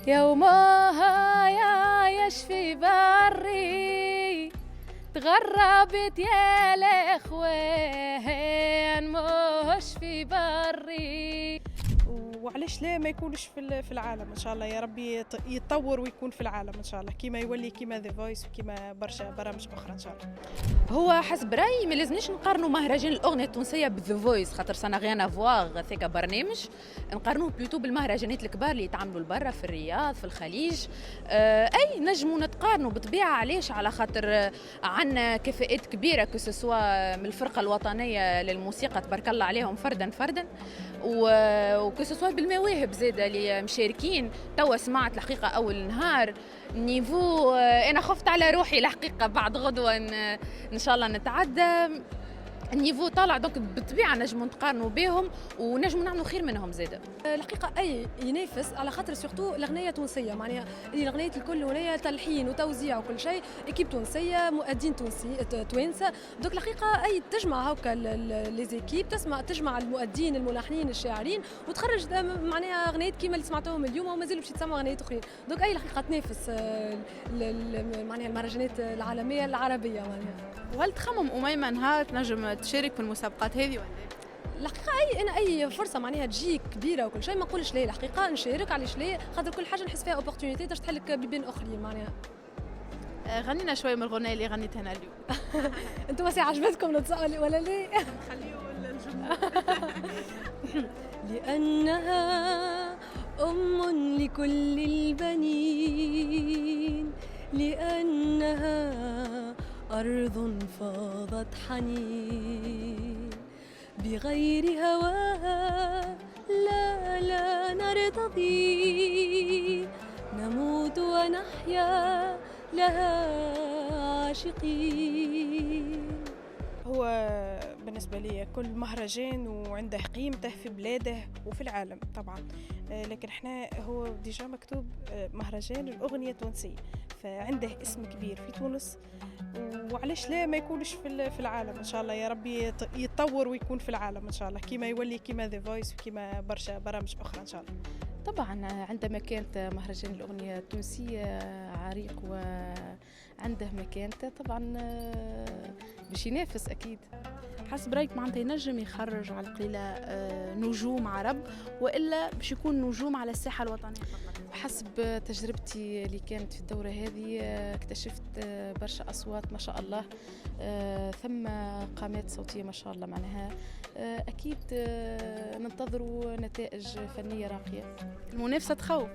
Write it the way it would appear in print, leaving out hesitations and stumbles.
يومها يا يشفي بري تغربت يا الاخوان مش في بري. وعلاش لا ما يكونش في العالم ان شاء الله، يا ربي يتطور ويكون في العالم ان شاء الله كيما يولي كيما ذا فويس وكيما برشا برامج اخرى ان شاء الله. هو حسب رايي ما لازمناش نقارنوا مهرجان الاغنيه التونسيه بذا فويس، خاطر سانا غيان افواغ ثيكا برنامج، نقارنوه بلوتو بالمهرجانات الكبار اللي يتعملوا لبرا في الرياض في الخليج. اي نجموا نتقارنوا بالطبيعه، علاش؟ على خاطر عندنا كفاءات كبيره كسوا من الفرقه الوطنيه للموسيقى تبارك الله عليهم فردا فردا، وكسوا بالمواهب زاده اللي مشاركين. توا سمعت الحقيقه اول نهار نيفو، انا خفت على روحي الحقيقه، بعد غدوه ان شاء الله نتعدى النيفو طالع، دونك بالطبيعه نجموا نقارنوا بهم ونجموا نعملوا خير منهم زاده. الحقيقه اي ينافس على خاطر سورتو الاغنيه تونسيه، معناها اللي الاغنيات الكل هنايا تلحين وتوزيع وكل شيء اكيب تونسيه، مؤدين توانسه، دوك الحقيقه اي تجمع هكا لي زيكيب، تجمع المؤدين الملحنين الشاعرين وتخرج معناها اغنيات كيما اللي سمعتوهم اليوم ومازالوا باش يتسمعوا اغنيات اخرين. دوك اي الحقيقه تنافس معناها المهرجانات العالميه العربيه معناها. وهل تخمم أميمة نهار تنجم تشارك في المسابقات هذه ولا؟ الحقيقه انا اي فرصه معناها تجي كبيره وكل شيء ما نقولش لا، الحقيقه نشارك، علاش لا؟ خاطر كل حاجه نحس فيها اوبورتونيتي باش تحلك بيبان اخرين معناها. غنينا شويه من الغنايه اللي غنيتها انا اليوم. انتم بس عجبتكم نتسأل ولا لا؟ خليه الجمهور. لأنها أم لكل البنين، لأنها أرض فاضت حنين، بغير هواها لا نرتضي، نموت ونحيا لها عاشقين. هو بالنسبة لي كل مهرجان وعنده قيمته في بلاده وفي العالم طبعا، لكن احنا هو ديجا مكتوب مهرجان الأغنية التونسية، فعنده اسم كبير في تونس، وعلاش لا ما يكونش في العالم ان شاء الله، يا ربي يتطور ويكون في العالم ان شاء الله كيما يولي كيما ذا فويس وكيما برشا برامج اخرى ان شاء الله. طبعا عندما كانت مهرجان الأغنية التونسية عريق وعنده مكانته، طبعا باش ينافس أكيد. حسب رايك معناتها ينجم يخرج على القليله نجوم عرب، والا باش يكون نجوم على الساحه الوطنيه فقط؟ حسب تجربتي اللي كانت في الدورة هذه اكتشفت برشا أصوات ما شاء الله، ثم قامات صوتية ما شاء الله، معناها أكيد ننتظروا نتائج فنية راقية. المنافسه تخوف.